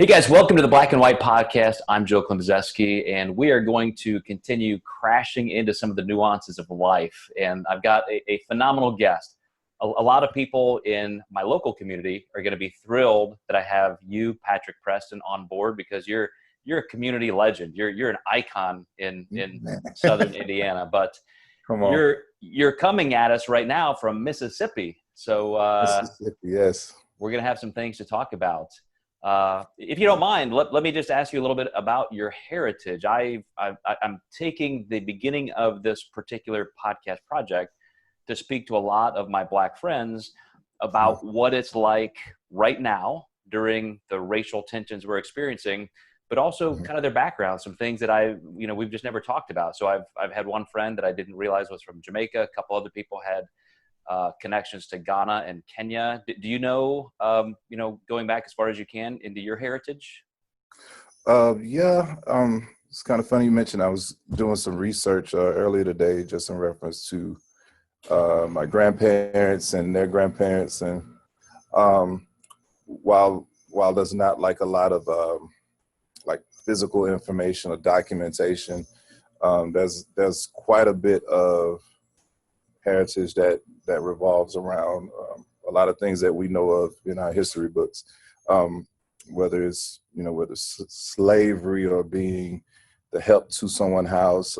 Hey guys, welcome to the Black and White Podcast. I'm Joe Klemczewski, and we are going to continue crashing into some of the nuances of life. And I've got a phenomenal guest. A lot of people in my local community are going to be thrilled that I have you, Patrick Preston, on board because you're a community legend. You're an icon in Southern Indiana. But Come on. you're coming at us right now from Mississippi. So Mississippi, yes. we're going to have some things to talk about. If you don't mind, let me just ask you a little bit about your heritage. I'm taking the beginning of this particular podcast project to speak to a lot of my Black friends about what it's like right now during the racial tensions we're experiencing, but also kind of their background, some things that we've just never talked about. So I've had one friend that I didn't realize was from Jamaica. A couple other people had connections to Ghana and Kenya. Do you know, going back as far as you can into your heritage? It's kind of funny you mentioned. I was doing some research earlier today, just in reference to my grandparents and their grandparents. And while there's not like a lot of like physical information or documentation, there's quite a bit of heritage that revolves around a lot of things that we know of in our history books, whether it's slavery or being the help to someone's house,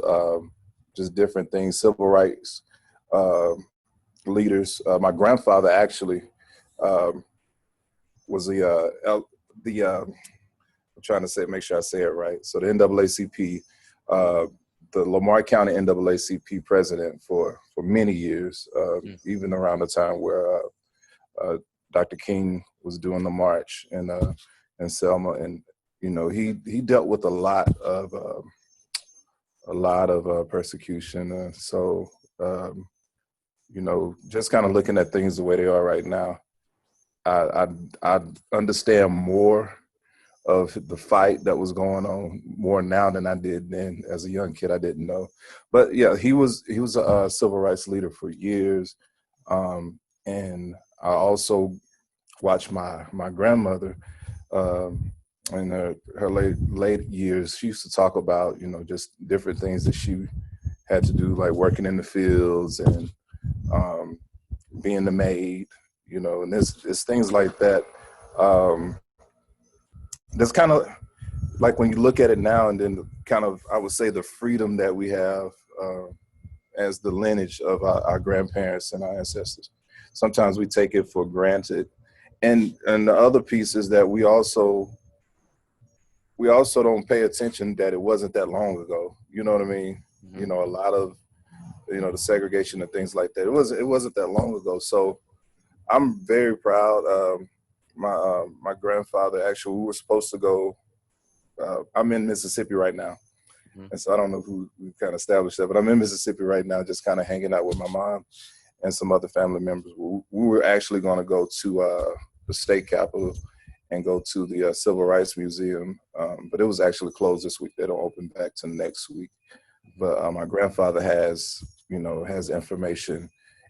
just different things, civil rights leaders. My grandfather actually was I'm trying to make sure I say it right. So the NAACP, the Lamar County NAACP president for many years, even around the time where Dr. King was doing the march in Selma, and he dealt with a lot of persecution. Just kind of looking at things the way they are right now, I understand more of the fight that was going on more now than I did then. As a young kid, I didn't know. But yeah, he was a civil rights leader for years. And I also watched my grandmother in her late years. She used to talk about, just different things that she had to do, like working in the fields and being the maid, and it's things like that. That's kind of like when you look at it now, and then kind of, I would say, the freedom that we have as the lineage of our grandparents and our ancestors. Sometimes we take it for granted. And the other piece is that we also don't pay attention that it wasn't that long ago. You know what I mean? Mm-hmm. A lot of, the segregation and things like that. It wasn't that long ago. So I'm very proud. My grandfather, actually, we were supposed to go, I'm in Mississippi right now. Mm-hmm. And so I don't know who we kind of established that, but I'm in Mississippi right now, just kind of hanging out with my mom and some other family members. We were actually going to go to the state capitol and go to the Civil Rights Museum, but it was actually closed this week. They don't open back till next week. But my grandfather has information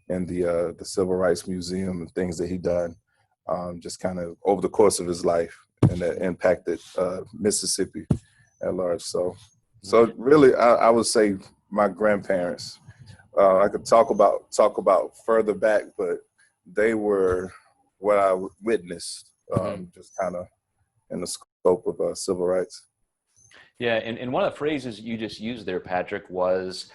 in the Civil Rights Museum and things that he done. Just kind of over the course of his life, and that impacted Mississippi at large. So really, I would say my grandparents. I could talk about further back, but they were what I witnessed, just kind of in the scope of civil rights. Yeah, and one of the phrases you just used there, Patrick, was,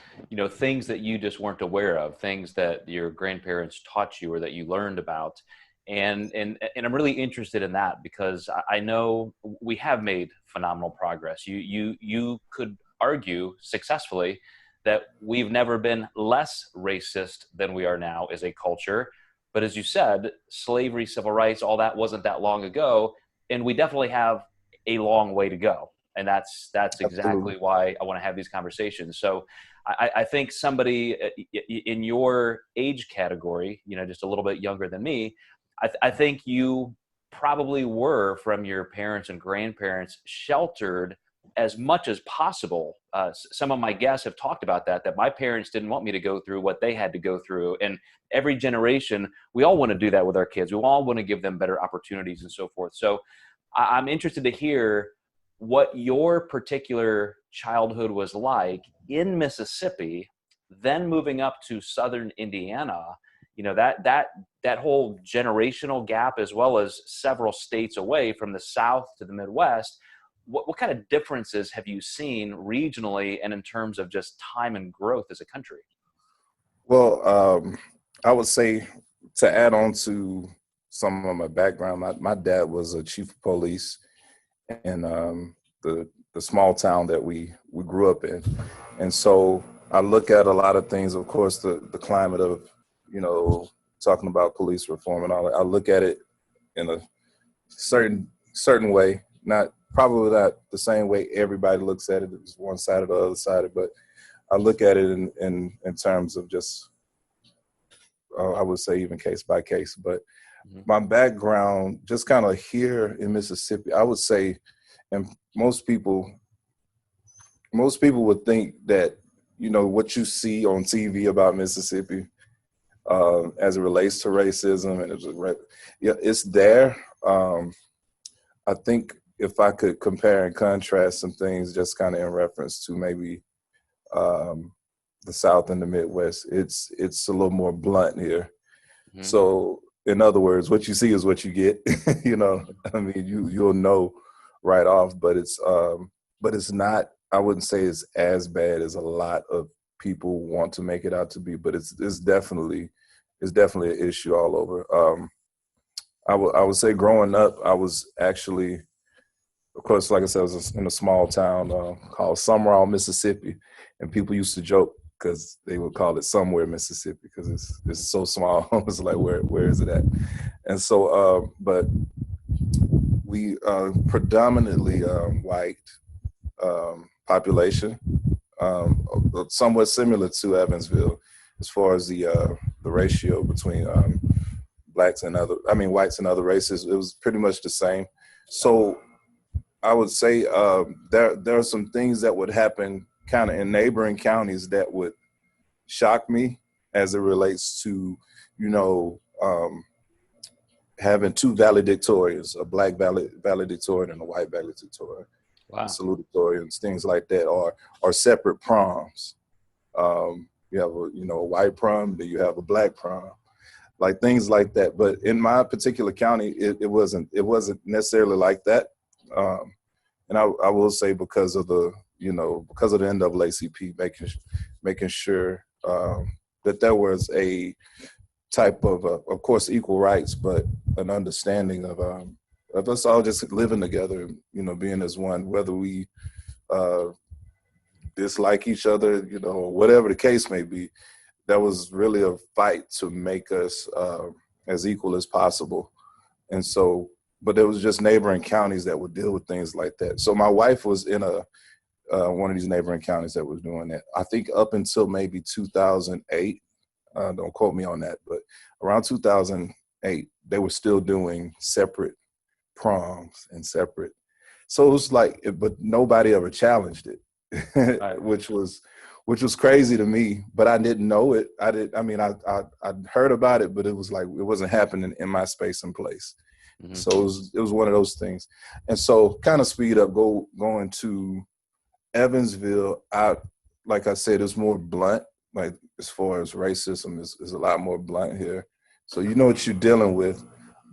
things that you just weren't aware of, things that your grandparents taught you or that you learned about. And I'm really interested in that because I know we have made phenomenal progress. You could argue successfully that we've never been less racist than we are now as a culture. But as you said, slavery, civil rights, all that wasn't that long ago. And we definitely have a long way to go. And that's exactly why I want to have these conversations. So I think somebody in your age category, just a little bit younger than me, I think you probably were, from your parents and grandparents, sheltered as much as possible. Some of my guests have talked about that my parents didn't want me to go through what they had to go through. And every generation, we all want to do that with our kids. We all want to give them better opportunities and so forth. So I'm interested to hear what your particular childhood was like in Mississippi, then moving up to Southern Indiana, that whole generational gap, as well as several states away from the South to the Midwest. What kind of differences have you seen regionally and in terms of just time and growth as a country? Well, I would say, to add on to some of my background, my dad was a chief of police in the small town that we grew up in. And so I look at a lot of things, of course, the climate of, talking about police reform and all that. I look at it in a certain way, probably not the same way everybody looks at it. It's one side or the other side, but I look at it in terms of just, I would say even case by case. But my background, just kind of here in Mississippi, I would say, and most people would think that, what you see on TV about Mississippi, as it relates to racism, and it's there. I think if I could compare and contrast some things, just kind of in reference to maybe the South and the Midwest, it's a little more blunt here. Mm-hmm. So in other words, what you see is what you get. I mean, you'll know right off, but it's not, I wouldn't say it's as bad as a lot of people want to make it out to be, but it's definitely an issue all over. I would say growing up, I was actually, of course, like I said, I was in a small town called Summerall, Mississippi, and people used to joke because they would call it Somewhere, Mississippi, because it's so small. It's like, where is it at? And so, but we predominantly white population, somewhat similar to Evansville as far as the ratio between whites and other races. It was pretty much the same. So I would say there are some things that would happen kind of in neighboring counties that would shock me as it relates to, having two valedictorians, a black valedictorian and a white valedictorian. Wow. Salutatorians, things like that, or separate proms. You have a white prom, then you have a black prom, like things like that. But in my particular county, it wasn't necessarily like that. And I will say because of the NAACP making sure that there was a type of course, equal rights, but an understanding of us all just living together, being as one, whether we dislike each other, whatever the case may be. That was really a fight to make us as equal as possible. And so, but there was just neighboring counties that would deal with things like that. So my wife was in one of these neighboring counties that was doing that. I think up until maybe 2008, don't quote me on that, but around 2008, they were still doing separate proms and separate. So it was like, but nobody ever challenged it, right. which was crazy to me, but I didn't know it. I heard about it, but it was like, it wasn't happening in my space and place. Mm-hmm. So it was one of those things. And so kind of speed up, going to Evansville, like I said, it's more blunt, like as far as racism is a lot more blunt here. So you know what you're dealing with,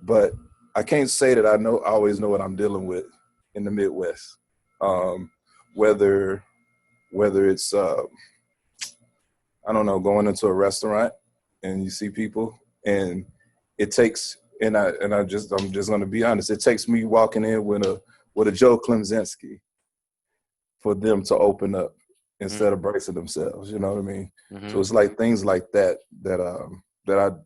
but I can't say that I always know what I'm dealing with in the Midwest. Whether it's I don't know, going into a restaurant and you see people, and it takes, I'm just going to be honest, it takes me walking in with a Joe Klemczewski for them to open up instead of bracing themselves. You know what I mean? Mm-hmm. So it's like things like that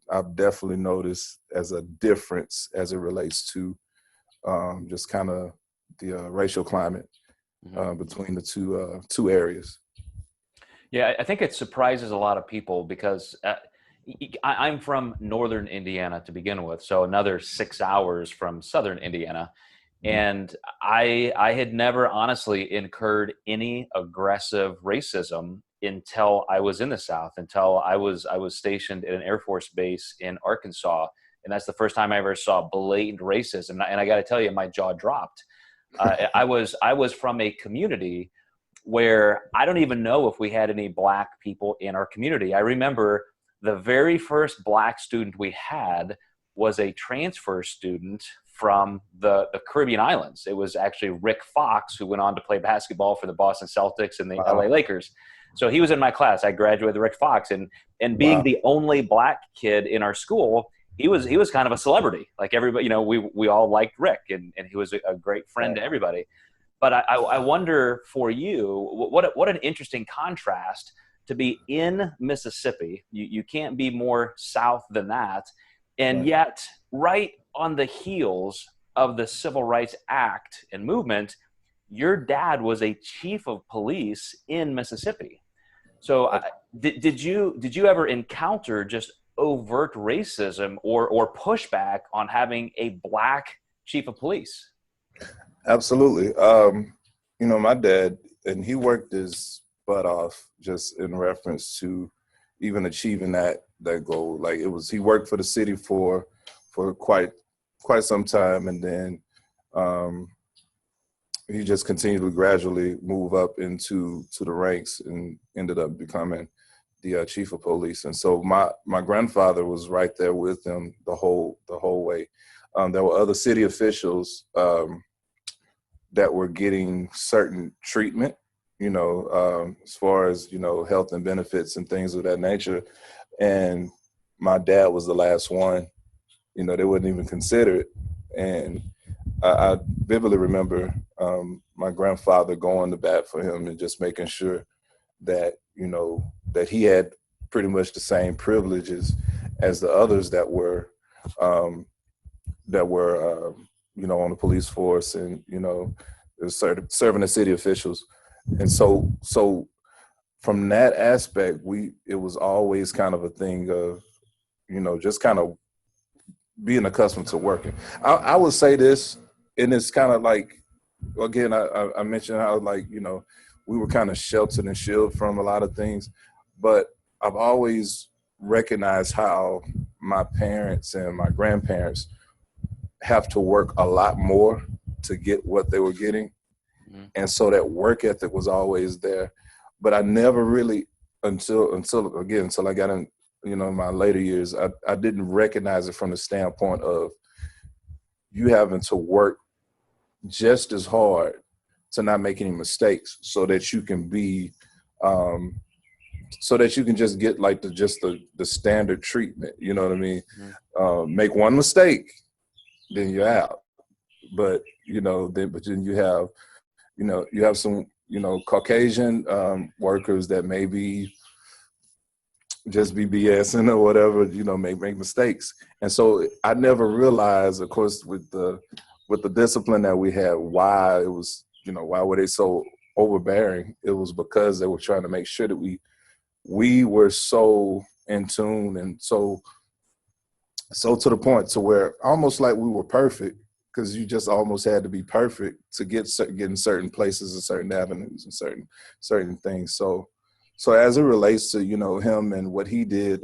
I've definitely noticed as a difference as it relates to just kind of the racial climate between the two areas. Yeah, I think it surprises a lot of people because I'm from northern Indiana to begin with, so another 6 hours from southern Indiana. And I had never honestly incurred any aggressive racism until I was in the South, until I was stationed at an Air Force base in Arkansas And that's the first time I ever saw blatant racism. And I got to tell you, my jaw dropped. I was from a community where I don't even know if we had any black people in our community. I remember the very first black student we had was a transfer student from the Caribbean islands. It was actually Rick Fox, who went on to play basketball for the Boston Celtics and the Wow. LA Lakers. So he was in my class. I graduated with Rick Fox, and being Wow. the only black kid in our school, he was kind of a celebrity. Like everybody, you know, we all liked Rick, and he was a great friend to everybody. But I wonder for you, what an interesting contrast to be in Mississippi. You can't be more south than that. And Right. yet, right on the heels of the Civil Rights Act and movement, your dad was a chief of police in Mississippi. So did you ever encounter just overt racism or pushback on having a black chief of police? Absolutely. You know, my dad, and he worked his butt off just in reference to even achieving that goal. Like he worked for the city for quite some time, and then he just continued to gradually move up into the ranks and ended up becoming the chief of police. And so my grandfather was right there with him the whole way. There were other city officials that were getting certain treatment, you know, as far as, you know, health and benefits and things of that nature. And my dad was the last one. You know, they wouldn't even consider it. And I vividly remember my grandfather going to bat for him and just making sure that, you know, that he had pretty much the same privileges as the others that were you know, on the police force and, you know, serving as city officials. And so from that aspect, it was always kind of a thing of, you know, just kind of being accustomed to working. I would say this, and it's kind of like, again, I mentioned how, like, you know, we were kind of sheltered and shielded from a lot of things, but I've always recognized how my parents and my grandparents have to work a lot more to get what they were getting. Mm-hmm. And so that work ethic was always there. But I never really, until I got in, you know, in my later years, I didn't recognize it from the standpoint of you having to work just as hard to not make any mistakes so that you can be, so that you can just get like the standard treatment, you know what I mean? Mm-hmm. Make one mistake, then you're out. But, you know, then you have some, you know, Caucasian workers that maybe just be BSing or whatever, you know, make mistakes. And so I never realized, of course, with the discipline that we had, why it was, you know, why were they so overbearing? It was because they were trying to make sure that we were so in tune and so to the point to where almost like we were perfect, because you just almost had to be perfect to get in certain places and certain avenues and certain things. So as it relates to, you know, him and what he did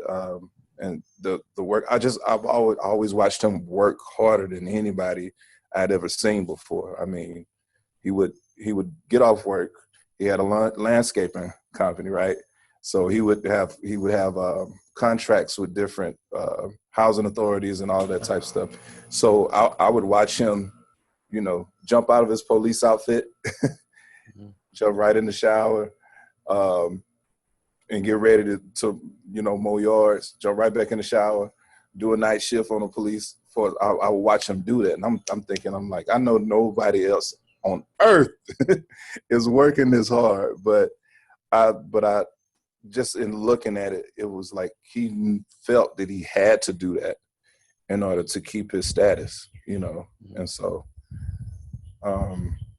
and the work, I've always watched him work harder than anybody I'd ever seen before. I mean, he would get off work. He had a landscaping company, right? So he would have contracts with different housing authorities and all that type of stuff. So I would watch him, you know, jump out of his police outfit, jump right in the shower, and get ready to you know, mow yards, jump right back in the shower, do a night shift on the police force. I would watch him do that. And I'm thinking, I'm like, I know nobody else on earth is working this hard, but I just in looking at it, it was like he felt that he had to do that in order to keep his status, you know. And so,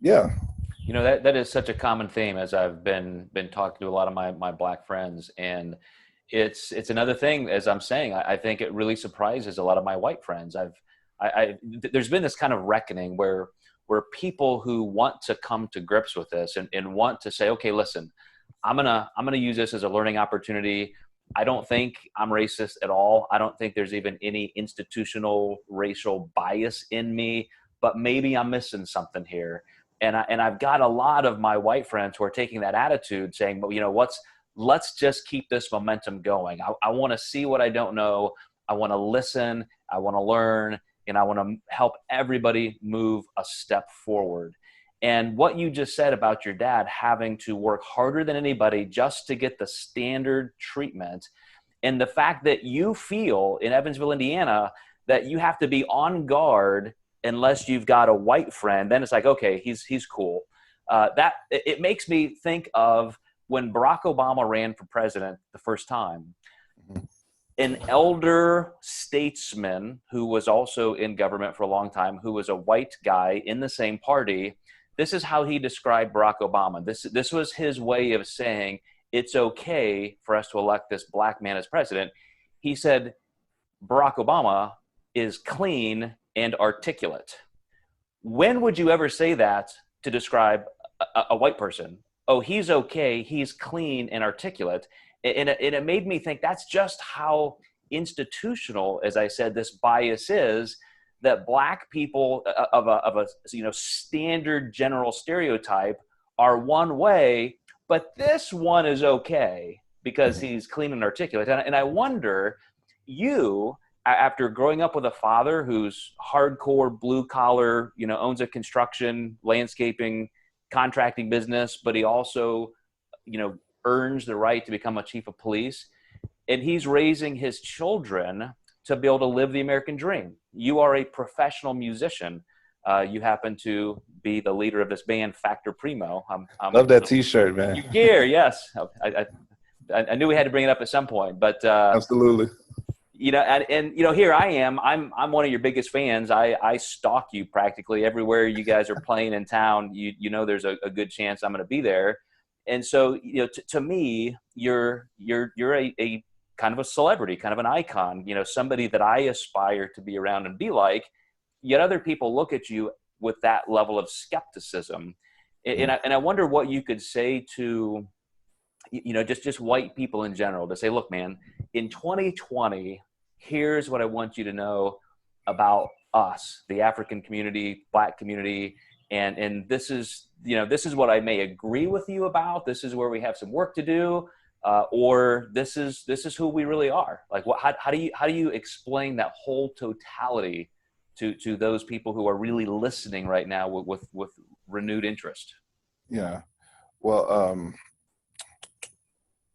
yeah. You know, that is such a common theme as I've been talking to a lot of my black friends, and it's another thing, as I'm saying, I think it really surprises a lot of my white friends. There's been this kind of reckoning where people who want to come to grips with this and want to say, okay, listen, I'm gonna use this as a learning opportunity. I don't think I'm racist at all. I don't think there's even any institutional racial bias in me, but maybe I'm missing something here. And I've got a lot of my white friends who are taking that attitude, saying, well, you know, let's just keep this momentum going. I want to see what I don't know. I want to listen. I want to learn, and I want to help everybody move a step forward. And what you just said about your dad having to work harder than anybody just to get the standard treatment, and the fact that you feel in Evansville, Indiana, that you have to be on guard unless you've got a white friend, then it's like, okay, he's cool. That it makes me think of when Barack Obama ran for president the first time. An elder statesman who was also in government for a long time, who was a white guy in the same party, this is how he described Barack Obama. This was his way of saying it's okay for us to elect this black man as president. He said, Barack Obama is clean and articulate. When would you ever say that to describe a white person? Oh, he's okay, he's clean and articulate. And it made me think that's just how institutional, as I said, this bias is, that black people of a standard general stereotype are one way, but this one is okay because he's clean and articulate. And I wonder, you, after growing up with a father who's hardcore blue collar, owns a construction, landscaping, contracting business, but he also, earns the right to become a chief of police, and he's raising his children to be able to live the American dream. You are a professional musician. You happen to be the leader of this band, Factor Primo. Love that T-shirt, man. Your gear, yes. I knew we had to bring it up at some point, but absolutely. Here I am. I'm one of your biggest fans. I stalk you practically everywhere you guys are playing in town. There's a good chance I'm going to be there. And so, to me, you're a kind of a celebrity, kind of an icon, somebody that I aspire to be around and be like, yet other people look at you with that level of skepticism. And I wonder what you could say to, just white people in general, to say, look, man, in 2020, here's what I want you to know about us, the African community, black community. And this is what I may agree with you about. This is where we have some work to do, or this is who we really are. Like, how do you explain that whole totality to those people who are really listening right now with renewed interest? Yeah, well,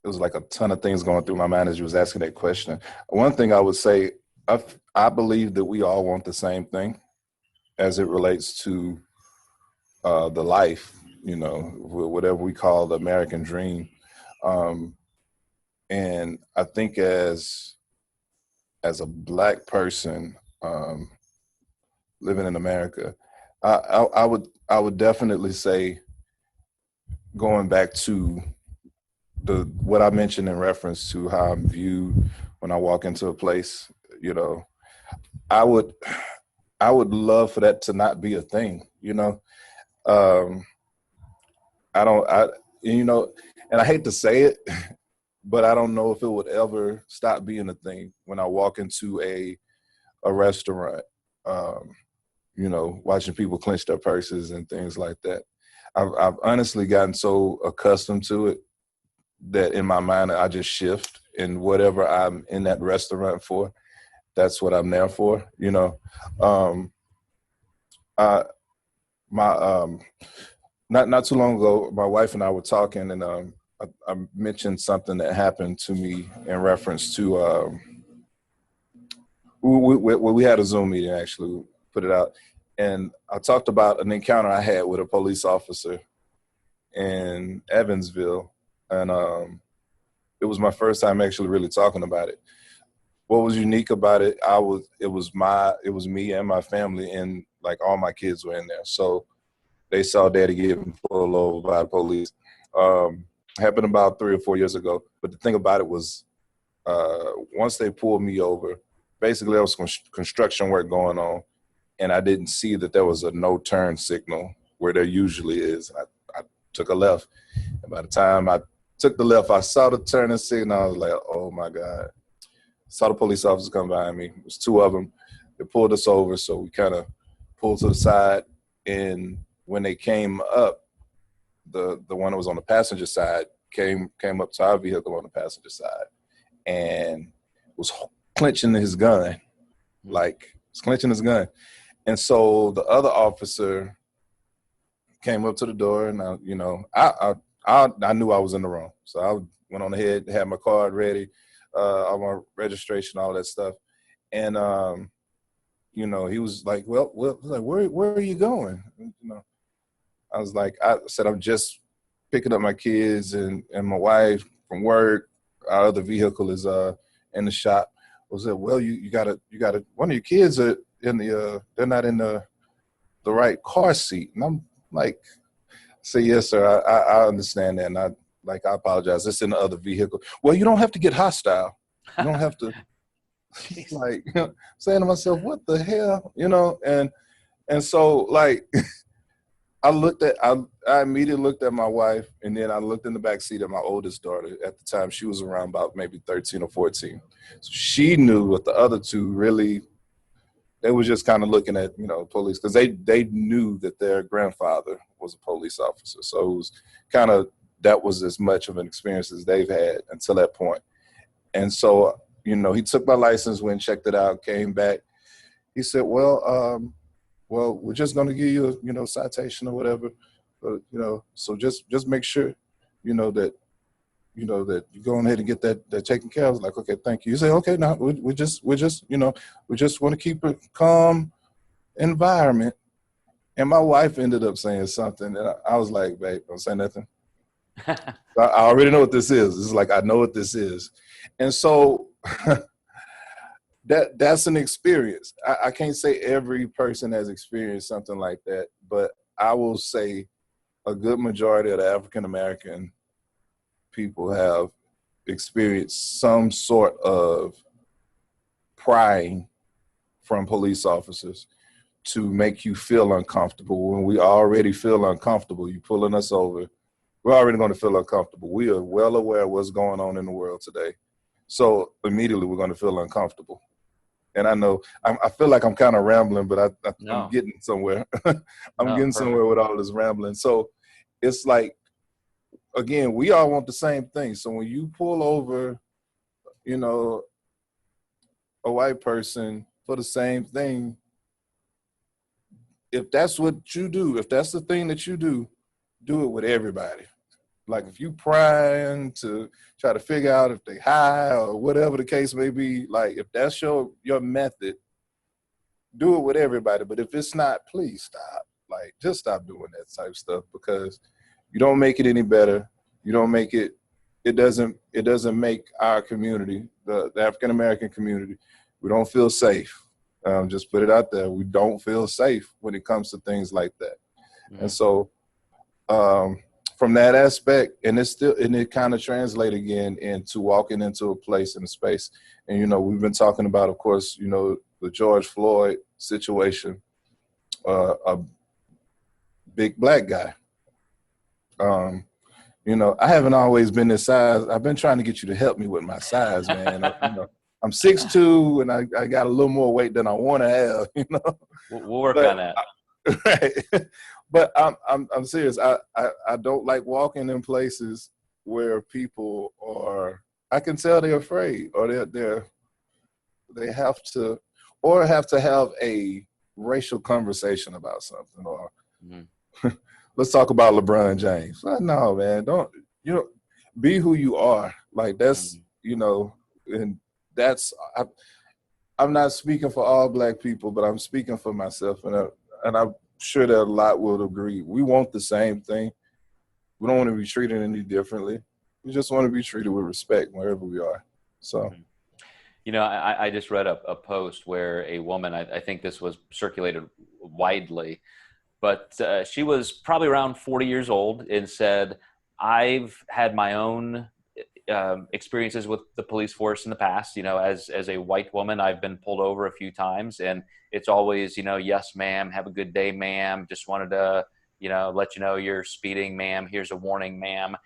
it was like a ton of things going through my mind as you was asking that question. One thing I would say, I believe that we all want the same thing as it relates to the life, whatever we call the American dream. And I think as a black person living in America, I would definitely say, going back to what I mentioned in reference to how I'm viewed when I walk into a place, I would love for that to not be a thing, and I hate to say it, but I don't know if it would ever stop being a thing when I walk into a restaurant, watching people clench their purses and things like that. I've honestly gotten so accustomed to it that in my mind, I just shift, and whatever I'm in that restaurant for, that's what I'm there for, Not too long ago, my wife and I were talking, and I mentioned something that happened to me in reference to we had a Zoom meeting, actually, put it out, and I talked about an encounter I had with a police officer in Evansville, and it was my first time actually really talking about it. What was unique about it, it was me and my family, and like all my kids were in there. So they saw Daddy getting pulled over by the police. Happened about 3 or 4 years ago. But the thing about it was, once they pulled me over, basically there was construction work going on, and I didn't see that there was a no turn signal where there usually is. I took a left, and by the time I took the left. I saw the turning signal. I was like, oh my God. Saw the police officers come behind me. It was two of them. They pulled us over, so we kind of pulled to the side. And when they came up, the one that was on the passenger side came up to our vehicle on the passenger side and was clenching his gun, like was clenching his gun. And so the other officer came up to the door, and I knew I was in the wrong, so I went on ahead, had my card ready, all my registration, all that stuff, and he was like, "Well, where are you going?" I was like, I said, "I'm just picking up my kids and my wife from work. Our other vehicle is in the shop." I said, "Well, you gotta one of your kids are in the they're not in the right car seat." And I'm like, "Say yes, sir. I understand that, and I apologize. It's in the other vehicle." "Well, you don't have to get hostile. You don't have to." Like, saying to myself, "What the hell?" And so like. I immediately looked at my wife, and then I looked in the back seat at my oldest daughter. At the time, she was around about maybe 13 or 14. So she knew what the other two really, they were just kind of looking at, police, because they knew that their grandfather was a police officer. So it was kind of, that was as much of an experience as they've had until that point. And so, he took my license, went and checked it out, came back. He said, well, we're just going to give you a, citation or whatever, but, so just make sure, that you go ahead and get that taken care of. I was like, "Okay, thank you." You say, "Okay, now we just we just want to keep a calm environment." And my wife ended up saying something, and I was like, "Babe, don't say nothing." I already know what this is. It's like, I know what this is. And so that's an experience. I can't say every person has experienced something like that, but I will say a good majority of the African-American people have experienced some sort of prying from police officers to make you feel uncomfortable. When we already feel uncomfortable, you pulling us over, we're already going to feel uncomfortable. We are well aware of what's going on in the world today. So immediately we're going to feel uncomfortable. And I know I feel like I'm kind of rambling, but I'm getting somewhere. Getting somewhere with all this rambling. So it's like, again, we all want the same thing. So when you pull over, a white person for the same thing, if that's what you do, if that's the thing that you do it with everybody. Like if you prying to try to figure out if they high or whatever the case may be, like if that's your method, do it with everybody. But if it's not, please stop. Like just stop doing that type of stuff, because you don't make it any better. You don't make it, it doesn't make our community, the African American community, we don't feel safe. Just put it out there. We don't feel safe when it comes to things like that. Mm-hmm. And so from that aspect, and it kind of translates again into walking into a place in a space. And, we've been talking about, of course, the George Floyd situation, a big black guy. I haven't always been this size. I've been trying to get you to help me with my size, man. I'm 6'2", and I got a little more weight than I want to have, We'll work on that. Right. But I'm serious. I don't like walking in places where people are, I can tell they're afraid, or they have to have a racial conversation about something, or let's talk about LeBron James. No, man, don't, be who you are. Like that's, and that's, I'm not speaking for all black people, but I'm speaking for myself, and I'm sure that a lot will agree. We want the same thing. We don't want to be treated any differently. We just want to be treated with respect wherever we are. So, I just read a post where a woman, I think this was circulated widely, but she was probably around 40 years old, and said, "I've had my own experiences with the police force in the past. As a white woman, I've been pulled over a few times, and it's always, yes, ma'am, have a good day, ma'am. Just wanted to, let you know you're speeding, ma'am. Here's a warning, ma'am."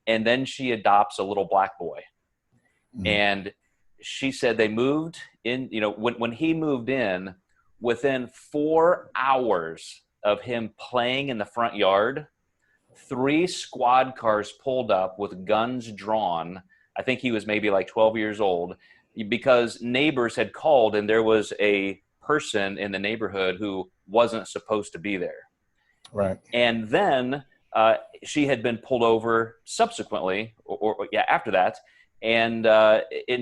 and then she adopts a little black boy. And she said they moved in, you know, when he moved in, within 4 hours of him playing in the front yard, 3 squad cars pulled up with guns drawn. I think he was maybe like 12 years old, because neighbors had called and there was a person in the neighborhood who wasn't supposed to be there. Right. And then she had been pulled over subsequently, or after that. And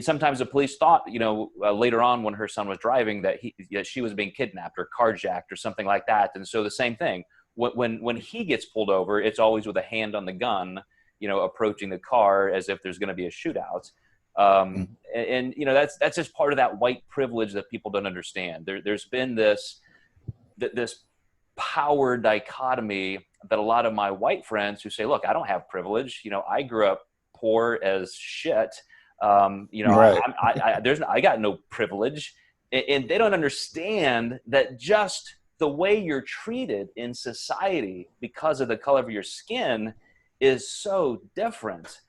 sometimes the police thought, you know, later on when her son was driving, that she was being kidnapped or carjacked or something like that. And so the same thing, when he gets pulled over, it's always with a hand on the gun, you know, approaching the car as if there's going to be a shootout. And you know, that's just part of that white privilege that people don't understand. There's been this power dichotomy that a lot of my white friends who say, look, I don't have privilege. You know, I grew up poor as shit. You know, right. I got no privilege, and they don't understand that just the way you're treated in society because of the color of your skin is so different.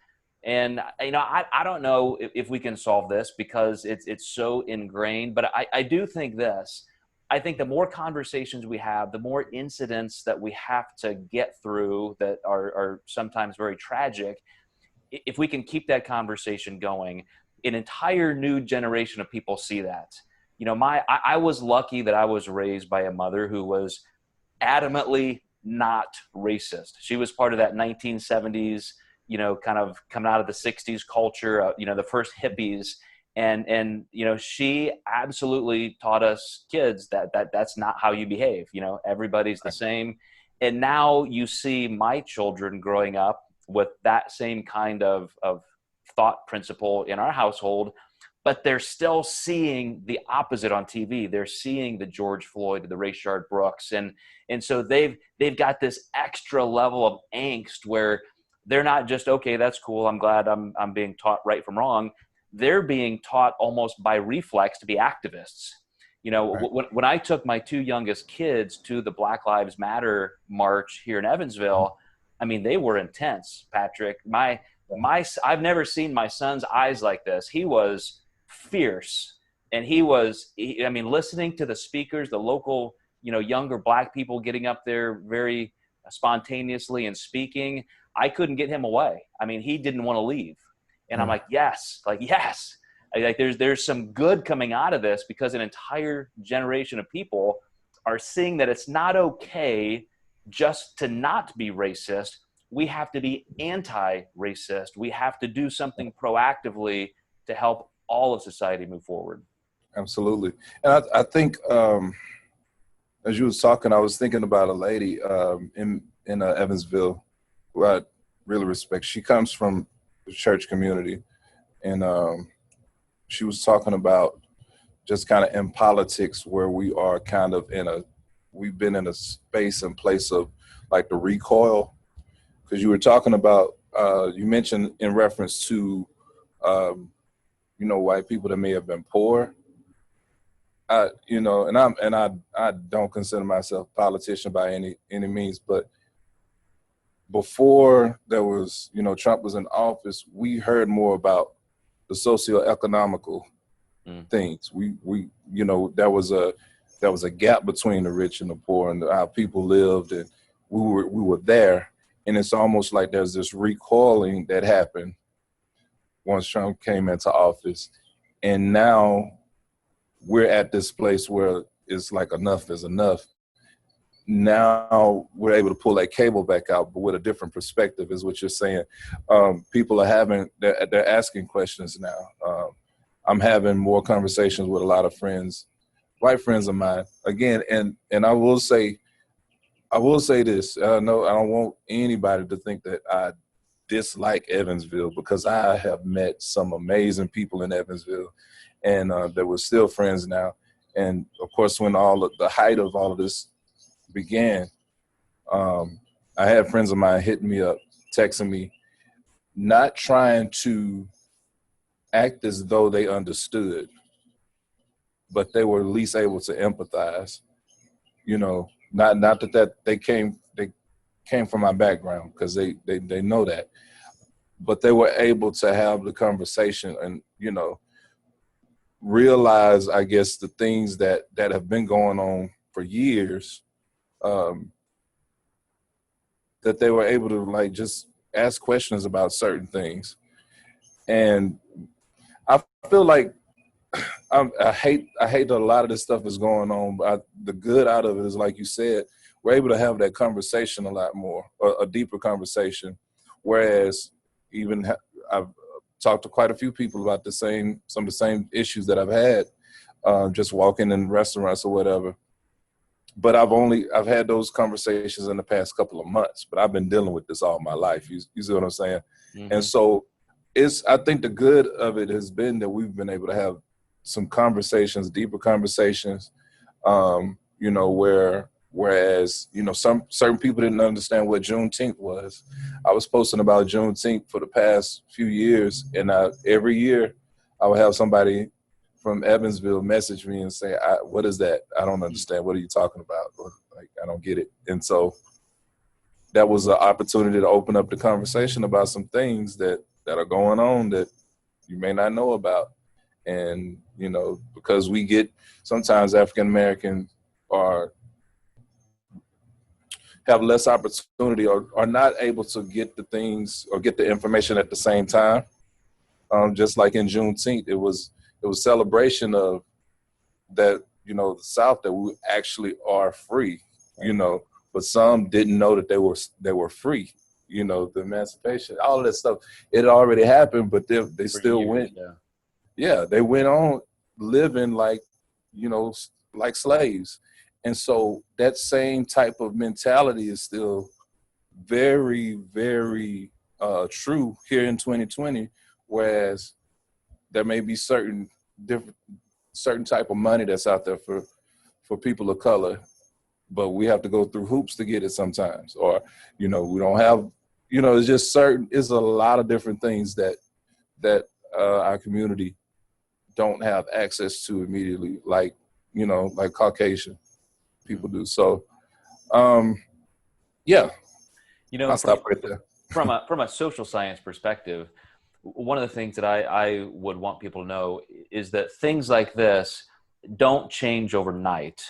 And, you know, I don't know if we can solve this because it's so ingrained, but I do think this. I think the more conversations we have, the more incidents that we have to get through that are sometimes very tragic. If we can keep that conversation going, an entire new generation of people see that. You know, I was lucky that I was raised by a mother who was adamantly not racist. She was part of that 1970s, you know, kind of coming out of the 60s culture, you know, the first hippies. And, you know, she absolutely taught us kids that's not how you behave. You know, everybody's the same. And now you see my children growing up with that same kind of thought principle in our household, but they're still seeing the opposite on TV. They're seeing the George Floyd, the Rayshard Brooks. And so they've got this extra level of angst where they're not just, okay, that's cool, I'm glad I'm being taught right from wrong. They're being taught almost by reflex to be activists. You know, right. When I took my 2 youngest kids to the Black Lives Matter march here in Evansville, I mean, they were intense, Patrick. I've never seen my son's eyes like this. He was fierce, and I mean, listening to the speakers, the local, you know, younger Black people getting up there very spontaneously and speaking, I couldn't get him away. I mean, he didn't want to leave. And I'm like, yes. Like there's some good coming out of this, because an entire generation of people are seeing that it's not okay just to not be racist. We have to be anti-racist. We have to do something proactively to help all of society move forward. Absolutely. And I think as you was talking, I was thinking about a lady in Evansville who I really respect. She comes from the church community, and she was talking about just kind of in politics where we are kind of we've been in a space and place of like the recoil, because you were talking about, you mentioned in reference to, you know, white people that may have been poor. You know, and I don't consider myself a politician by any means, but before there was, you know, Trump was in office, we heard more about the socioeconomical things. We you know, there was a gap between the rich and the poor, and how people lived, and we were there. And it's almost like there's this recoiling that happened once Trump came into office, and now we're at this place where it's like enough is enough. Now we're able to pull that cable back out, but with a different perspective, is what you're saying. People are they're asking questions now. I'm having more conversations with a lot of friends, white friends of mine, again, and I will say this. I know I don't want anybody to think that I dislike Evansville, because I have met some amazing people in Evansville, and that we're still friends now. And of course, when the height of all of this began, I had friends of mine hitting me up, texting me, not trying to act as though they understood, but they were at least able to empathize. You know, not that they came from my background, because they know that, but they were able to have the conversation and, you know, realize, I guess, the things that have been going on for years, that they were able to like just ask questions about certain things. And I feel like I hate that a lot of this stuff is going on, but the good out of it is, like you said, we're able to have that conversation a lot more, a deeper conversation. Whereas I've talked to quite a few people about some of the same issues that I've had, just walking in restaurants or whatever. But I've had those conversations in the past couple of months, but I've been dealing with this all my life. You see what I'm saying? Mm-hmm. And so I think the good of it has been that we've been able to have some conversations, deeper conversations, you know, whereas, you know, certain people didn't understand what Juneteenth was. I was posting about Juneteenth for the past few years, and every year I would have somebody from Evansville message me and say, what is that? I don't understand. What are you talking about? Or, like, I don't get it. And so that was an opportunity to open up the conversation about some things that are going on that you may not know about. And, you know, because we get sometimes African-American have less opportunity or are not able to get the things or get the information at the same time. Just like in Juneteenth, it was celebration of that, you know, the South, that we actually are free, you know, but some didn't know that they were free, you know, the emancipation, all of that stuff. It already happened, but they still went. Yeah, they went on living like, you know, like slaves. And so that same type of mentality is still very, very true here in 2020, whereas there may be certain type of money that's out there for people of color, but we have to go through hoops to get it sometimes, or, you know, we don't have, you know, it's a lot of different things that our community don't have access to immediately, like, you know, like Caucasian people do. So, yeah, you know, I'll stop right there. From a social science perspective, one of the things that I would want people to know is that things like this don't change overnight,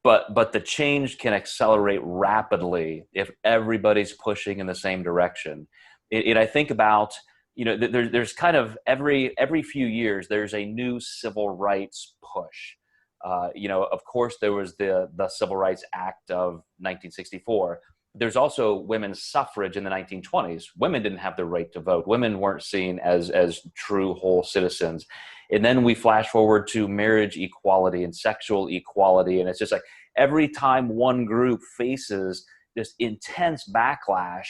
but the change can accelerate rapidly if everybody's pushing in the same direction. I think about, you know, there's kind of every few years there's a new civil rights push. You know, of course there was the Civil Rights Act of 1964. There's also women's suffrage in the 1920s. Women didn't have the right to vote. Women weren't seen as true whole citizens. And then we flash forward to marriage equality and sexual equality. And it's just like every time one group faces this intense backlash,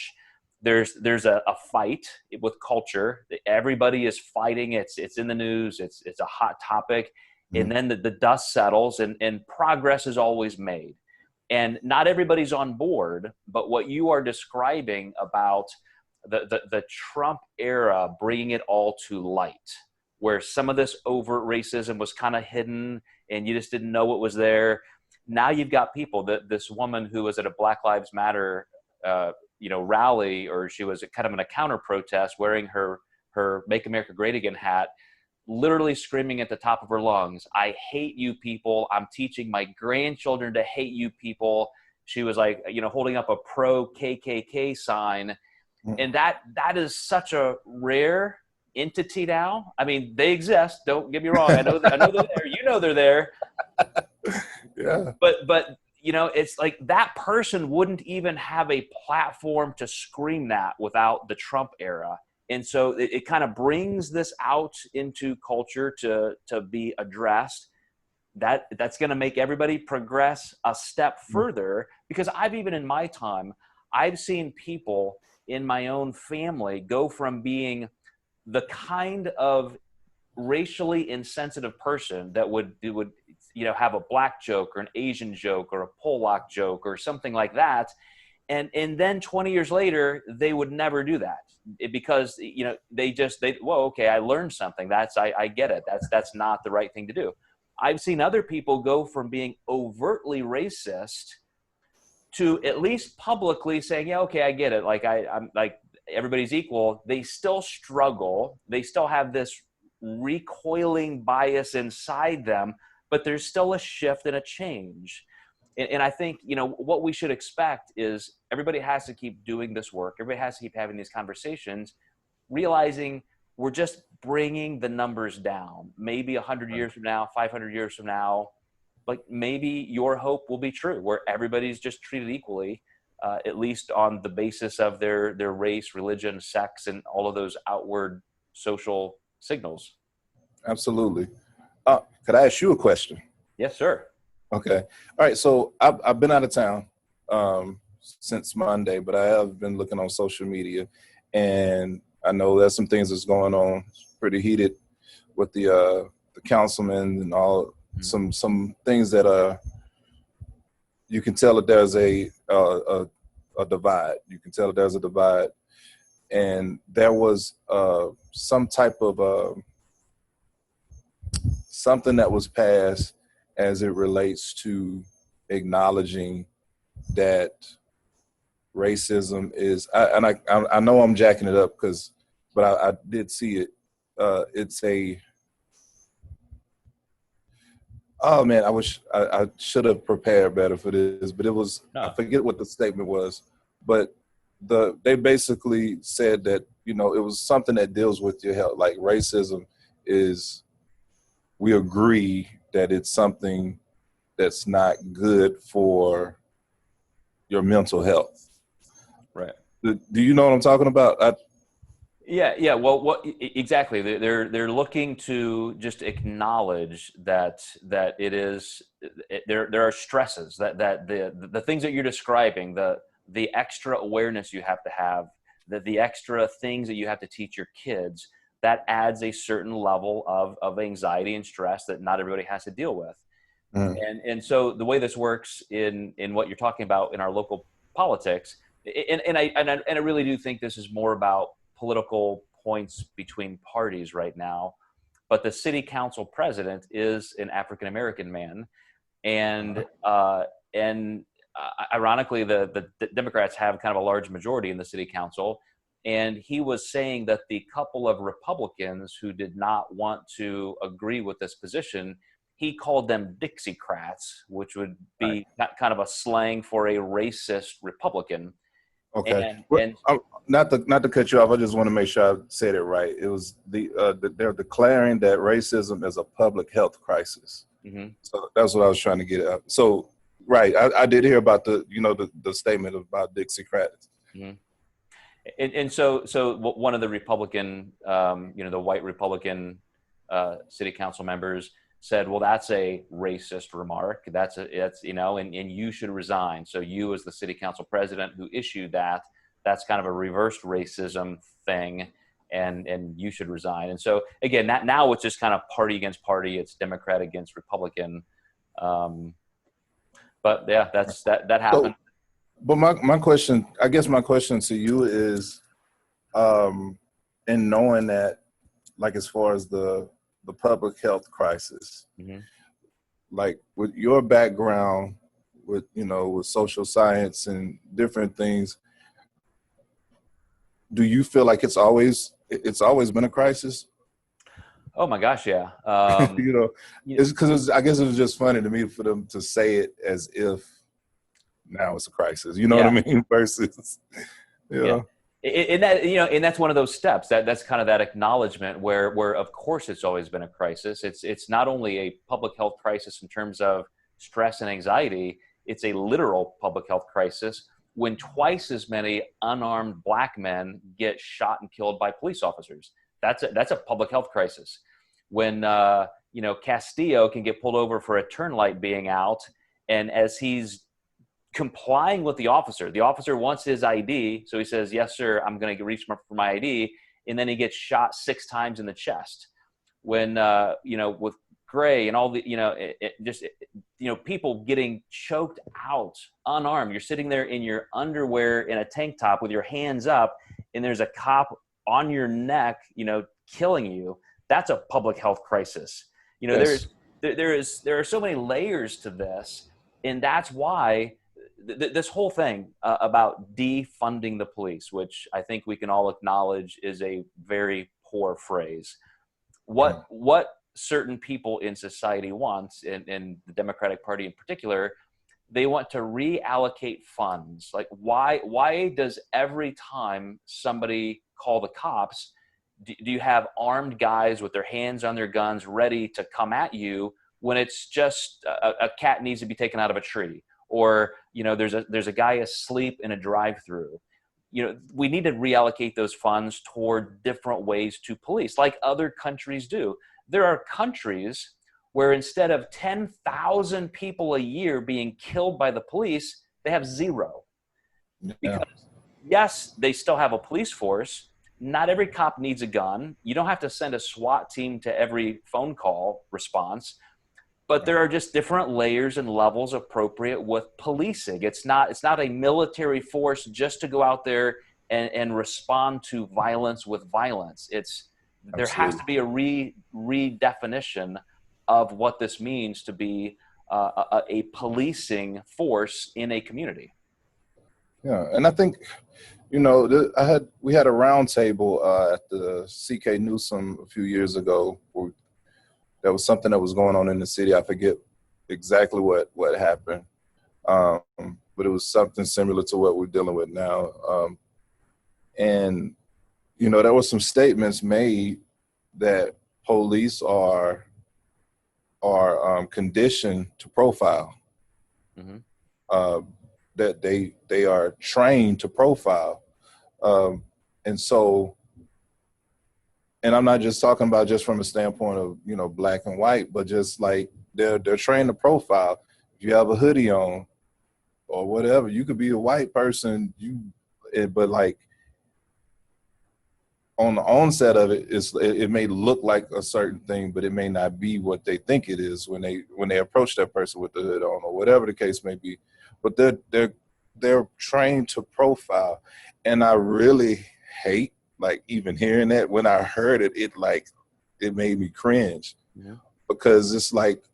there's a fight with culture. Everybody is fighting. It's in the news. It's a hot topic. And then the dust settles and progress is always made. And not everybody's on board, but what you are describing about the Trump era bringing it all to light, where some of this overt racism was kind of hidden and you just didn't know what was there. Now you've got people, this woman who was at a Black Lives Matter you know, rally, or she was kind of in a counter protest wearing her Make America Great Again hat, literally screaming at the top of her lungs, "I hate you people. I'm teaching my grandchildren to hate you people." She was like, you know, holding up a pro KKK sign. And that is such a rare entity now. I mean, they exist. Don't get me wrong. I know they're there. You know they're there. Yeah. But you know, it's like that person wouldn't even have a platform to scream that without the Trump era. And so it kind of brings this out into culture to be addressed. That's going to make everybody progress a step further, because I've even in my time, I've seen people in my own family go from being the kind of racially insensitive person that would you know, have a black joke or an Asian joke or a Polak joke or something like that. And then 20 years later, they would never do that because, you know, well, okay, I learned something. I get it. That's not the right thing to do. I've seen other people go from being overtly racist to at least publicly saying, yeah, okay, I get it. Like I'm like, everybody's equal, they still struggle. They still have this recoiling bias inside them, but there's still a shift and a change. And I think, what we should expect is everybody has to keep doing this work. Everybody has to keep having these conversations, realizing we're just bringing the numbers down. Maybe 100 years from now, 500 years from now, like maybe your hope will be true, where everybody's just treated equally, at least on the basis of their race, religion, sex, and all of those outward social signals. Absolutely. Could I ask you a question? Yes, sir. Okay. All right. So I've been out of town since Monday, but I have been looking on social media, and I know there's some things that's going on. It's pretty heated with the councilmen and all. Some things that you can tell that there's a divide. You can tell that there's a divide, and there was some type of something that was passed as it relates to acknowledging that racism is. I know I'm jacking it up but I did see it. It's a. Oh man, I wish I should have prepared better for this, but it was, I forget what the statement was, but they basically said that, it was something that deals with your health. Like racism is, we agree that it's something that's not good for your mental health. Right. Do you know what I'm talking about? Yeah. Well, exactly? They're looking to just acknowledge that it is there are stresses that the things that you're describing, the extra awareness you have to have, the extra things that you have to teach your kids, that adds a certain level of anxiety and stress that not everybody has to deal with. And so the way this works in what you're talking about in our local politics, and I really do think this is more about political points between parties right now, but the city council president is an African American man, and ironically, the Democrats have kind of a large majority in the city council, and he was saying that the couple of Republicans who did not want to agree with this position, he called them Dixiecrats, which would be kind of a slang for a racist Republican. Okay. Not to cut you off, I just want to make sure I said it right. It was they're declaring that racism is a public health crisis. Mm-hmm. So that's what I was trying to get at. So, right, I did hear about the statement about Dixiecrats. Mm-hmm. And so one of the Republican, the white Republican city council members said, well, that's a racist remark. It's and you should resign. So you, as the city council president who issued that's kind of a reversed racism thing, and you should resign. And so again, now it's just kind of party against party. It's Democrat against Republican. But yeah, that happened. So, but my question, I guess my question to you is, in knowing that, like as far as the public health crisis, mm-hmm. like with your background with social science and different things, do you feel like it's always been a crisis? Oh my gosh, yeah. It's because I guess it was just funny to me for them to say it as if now it's a crisis. You know what I mean? Versus, Yeah. And that's one of those steps. That's kind of that acknowledgement where of course it's always been a crisis. It's not only a public health crisis in terms of stress and anxiety. It's a literal public health crisis when twice as many unarmed Black men get shot and killed by police officers. That's a public health crisis. When Castillo can get pulled over for a turn light being out, and as he's complying with the officer wants his ID, so he says, yes sir, I'm going to reach for my ID, and then he gets shot 6 times in the chest. When with Gray and all the people getting choked out unarmed, you're sitting there in your underwear in a tank top with your hands up, and there's a cop on your neck killing you. That's a public health crisis. Yes. There are so many layers to this, and that's why this whole thing about defunding the police, which I think we can all acknowledge is a very poor phrase. What certain people in society wants, and the Democratic Party in particular, they want to reallocate funds. Like, why does every time somebody call the cops, do you have armed guys with their hands on their guns ready to come at you when it's just a cat needs to be taken out of a tree, or there's a guy asleep in a drive-through? We need to reallocate those funds toward different ways to police, like other countries do. There are countries where instead of 10,000 people a year being killed by the police, they have 0. Because yes, they still have a police force. Not every cop needs a gun. You don't have to send a SWAT team to every phone call response, but there are just different layers and levels appropriate with policing. It's not a military force just to go out there and respond to violence with violence. There has to be a redefinition of what this means to be a policing force in a community. Yeah, and I think, we had a roundtable at the CK Newsom a few years ago. There was something that was going on in the city. I forget exactly what happened, but it was something similar to what we're dealing with now. And there were some statements made that police are conditioned to profile. Mm-hmm. That they are trained to profile, and I'm not just talking about just from a standpoint of black and white, but just like they're trained to profile. If you have a hoodie on or whatever, you could be a white person, but like on the onset of it, it may look like a certain thing, but it may not be what they think it is when they approach that person with the hood on or whatever the case may be. But they're trained to profile, and I really hate like even hearing that. When I heard it, it made me cringe. Yeah. Because it's like,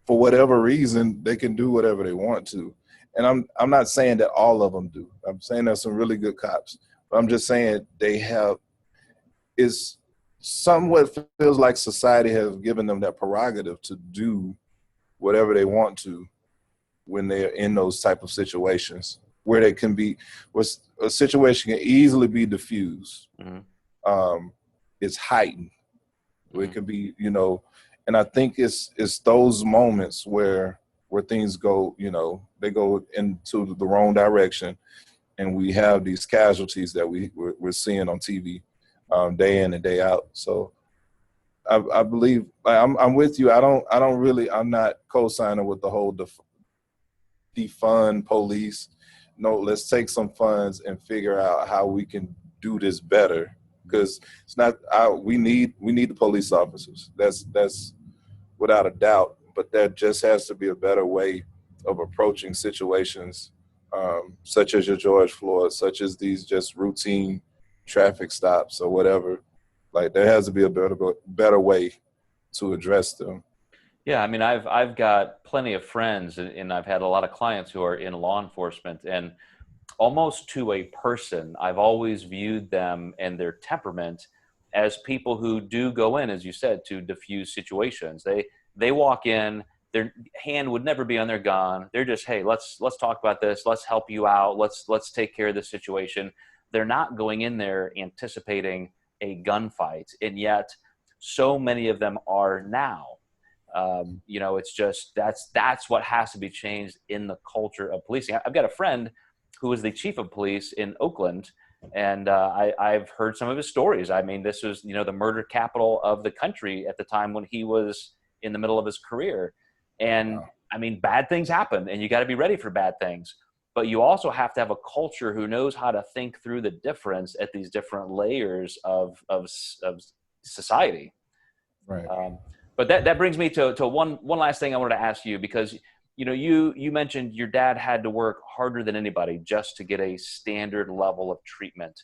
for whatever reason, they can do whatever they want to, and I'm not saying that all of them do. I'm saying there's some really good cops, but I'm just saying is somewhat feels like society has given them that prerogative to do whatever they want to when they're in those type of situations where a situation can easily be diffused. Mm-hmm. It's heightened. Mm-hmm. It can be, and I think it's those moments where things go, they go into the wrong direction, and we have these casualties that we're seeing on TV day in and day out. So I believe I'm with you. I'm not co-signing with the whole defund police. No, let's take some funds and figure out how we can do this better, because it's not we need the police officers. That's without a doubt, but there just has to be a better way of approaching situations such as your George Floyd, such as these just routine traffic stops or whatever. Like, there has to be a better way to address them. Yeah, I mean, I've got plenty of friends, and I've had a lot of clients who are in law enforcement, and almost to a person, I've always viewed them and their temperament as people who do go in, as you said, to diffuse situations. They walk in, their hand would never be on their gun. They're just, hey, let's talk about this. Let's help you out. Let's take care of this situation. They're not going in there anticipating a gunfight, and yet so many of them are now. It's just that's what has to be changed in the culture of policing. I've got a friend who was the chief of police in Oakland, and I've heard some of his stories. I mean, this was the murder capital of the country at the time when he was in the middle of his career. And wow. I mean, bad things happen, and you got to be ready for bad things. But you also have to have a culture who knows how to think through the difference at these different layers of society. Right. But that brings me to one last thing I wanted to ask you, because you mentioned your dad had to work harder than anybody just to get a standard level of treatment.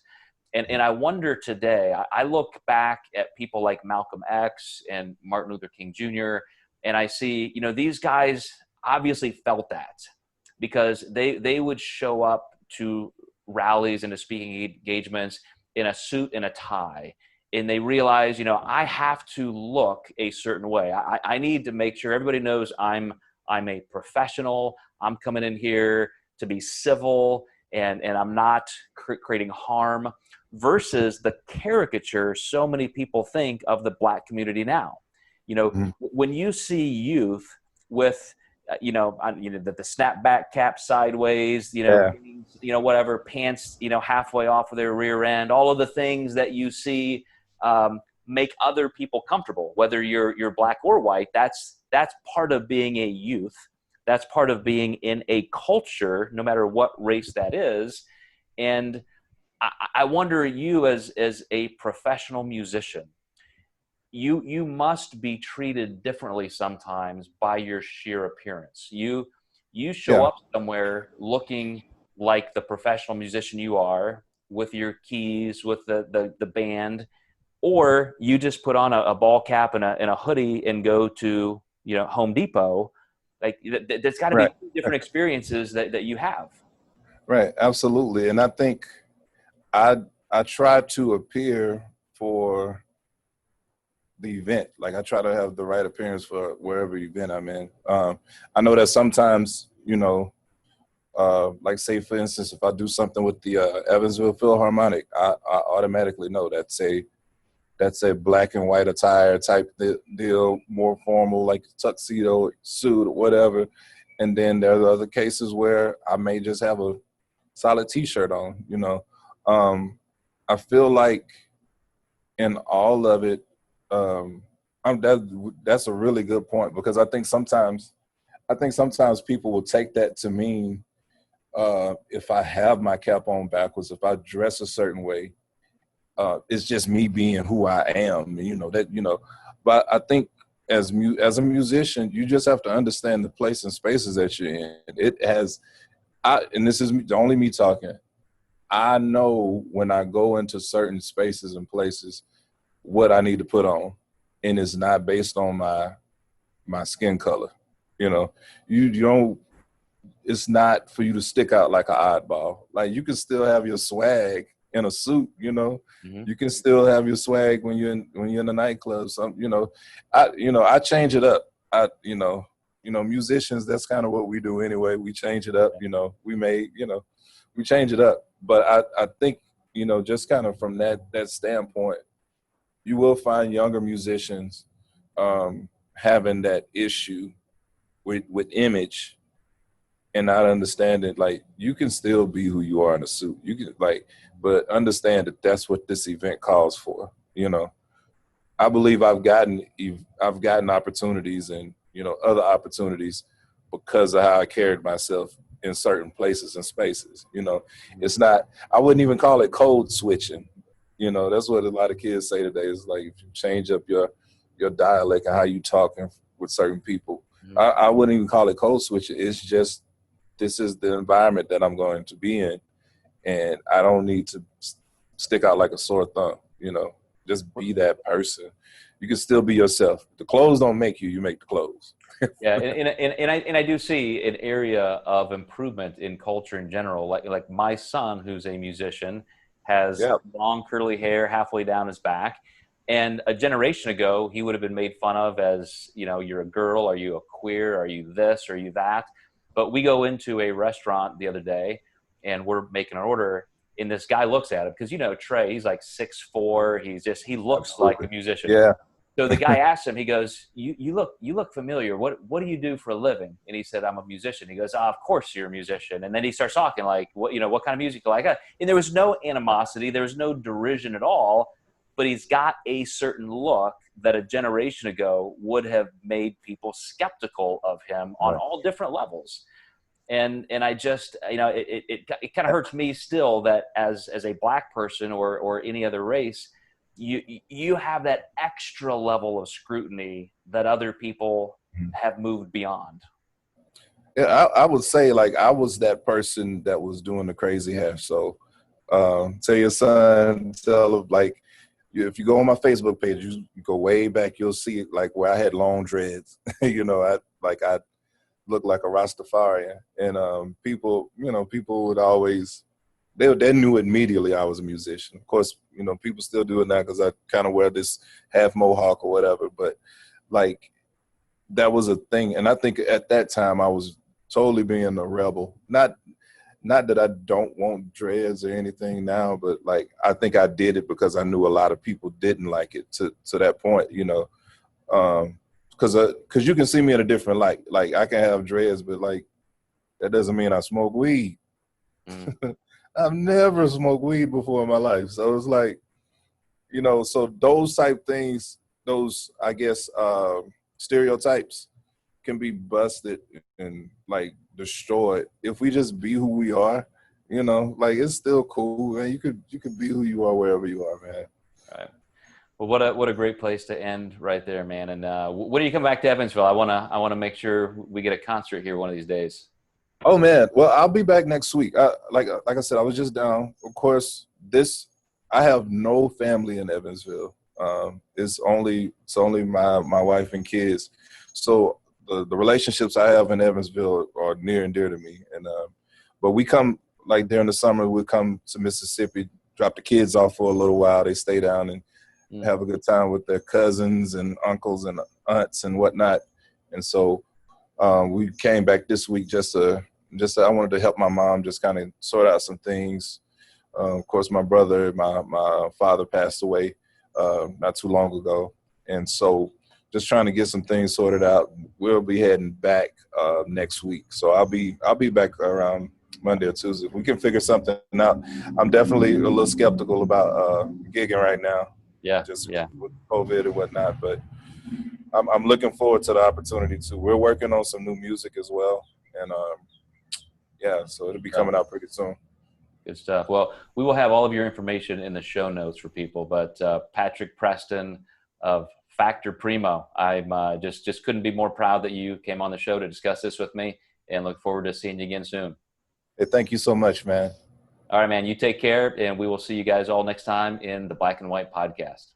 And I wonder today, I look back at people like Malcolm X and Martin Luther King Jr., and I see, these guys obviously felt that. because they would show up to rallies and to speaking engagements in a suit and a tie. And they realize, you know, I have to look a certain way. I need to make sure everybody knows I'm a professional. I'm coming in here to be civil, and I'm not creating harm, versus the caricature so many people think of the Black community now. You know, when you see youth with, the snapback cap sideways, whatever, pants, halfway off of their rear end, all of the things that you see make other people comfortable, whether you're Black or white. That's part of being a youth. That's part of being in a culture, no matter what race that is. And I wonder, you as a professional musician, you must be treated differently sometimes by your sheer appearance. You show up somewhere looking like the professional musician you are, with your keys, with the band, or you just put on a ball cap and a hoodie and go to Home Depot. Like, there's got to be two different experiences that you have. Right, absolutely. And I think I try to appear for the event. Like, I try to have the right appearance for wherever event I'm in. I know that sometimes, like, say for instance, if I do something with the Evansville Philharmonic, I automatically know that's a black and white attire type deal, more formal, like tuxedo, suit, or whatever. And then there are other cases where I may just have a solid T-shirt on. I feel like in all of it, that's a really good point, because I think sometimes people will take that to mean if I have my cap on backwards, if I dress a certain way, it's just me being who I am, But I think as a musician, you just have to understand the place and spaces that you're in. And this is only me talking. I know when I go into certain spaces and places what I need to put on, and it's not based on my skin color. You don't. It's not for you to stick out like an oddball. Like, you can still have your swag in a suit, You can still have your swag when you're in the nightclub. I change it up. Musicians, that's kind of what we do anyway. We change it up. We change it up. But I think, just kind of from that standpoint, you will find younger musicians having that issue with image and not understanding, like, you can still be who you are in a suit. You can, but understand that that's what this event calls for. I believe I've gotten opportunities and, other opportunities because of how I carried myself in certain places and spaces. It's not, I wouldn't even call it code switching. That's what a lot of kids say today. Is like, if you change up your dialect and how you talking with certain people. I wouldn't even call it code switching. It's just, this is the environment that I'm going to be in, and I don't need to stick out like a sore thumb. Just be that person. You can still be yourself. The clothes don't make you; you make the clothes. Yeah, and I do see an area of improvement in culture in general. Like my son, who's a musician, has long curly hair halfway down his back. And a generation ago, he would have been made fun of as, you're a girl, are you a queer, are you this, are you that? But we go into a restaurant the other day and we're making an order, and this guy looks at him, because, Trey, he's like 6'4", he looks Absolutely. like a musician. Yeah. So the guy asked him, he goes, you look familiar. What do you do for a living? And he said, I'm a musician. He goes, of course you're a musician. And then he starts talking like, what kind of music do you like? And there was no animosity. There was no derision at all. But he's got a certain look that a generation ago would have made people skeptical of him on all different levels. And I just, it kind of hurts me still that as a Black person or any other race, you have that extra level of scrutiny that other people have moved beyond. Yeah, I would say, like, I was that person that was doing the crazy hair. So tell your son, like, if you go on my Facebook page, you go way back, you'll see, like, where I had long dreads. look like a Rastafarian. And people, people would always, they knew immediately I was a musician. Of course, people still do it now because I kind of wear this half mohawk or whatever. But like, that was a thing. And I think at that time I was totally being a rebel. Not that I don't want dreads or anything now, but like, I think I did it because I knew a lot of people didn't like it to that point, because you can see me in a different light. Like, I can have dreads, but like, that doesn't mean I smoke weed. Mm. I've never smoked weed before in my life. So it's like, so those type things, those, I guess, stereotypes can be busted and like destroyed if we just be who we are. Like, it's still cool, man. You could be who you are wherever you are, man. All right. Well, what a great place to end right there, man. And when do you come back to Evansville? I wanna make sure we get a concert here one of these days. Oh man, well, I'll be back next week. Like I said, I was just down. Of course, I have no family in Evansville. It's only my wife and kids. So the relationships I have in Evansville are near and dear to me. And but we come, like, during the summer, we come to Mississippi, drop the kids off for a little while. They stay down and have a good time with their cousins and uncles and aunts and whatnot. And so we came back this week just I wanted to help my mom just kind of sort out some things. Of course, my father passed away not too long ago. And so just trying to get some things sorted out. We'll be heading back next week. So I'll be back around Monday or Tuesday. We can figure something out. I'm definitely a little skeptical about gigging right now. Yeah. With COVID and whatnot, but I'm looking forward to the opportunity too. We're working on some new music as well. And so it'll be coming out pretty soon. Good stuff. Well, we will have all of your information in the show notes for people, but Patrick Preston of Factor Primo, I'm just couldn't be more proud that you came on the show to discuss this with me, and look forward to seeing you again soon. Hey, thank you so much, man. All right, man, you take care, and we will see you guys all next time in the Black and White podcast.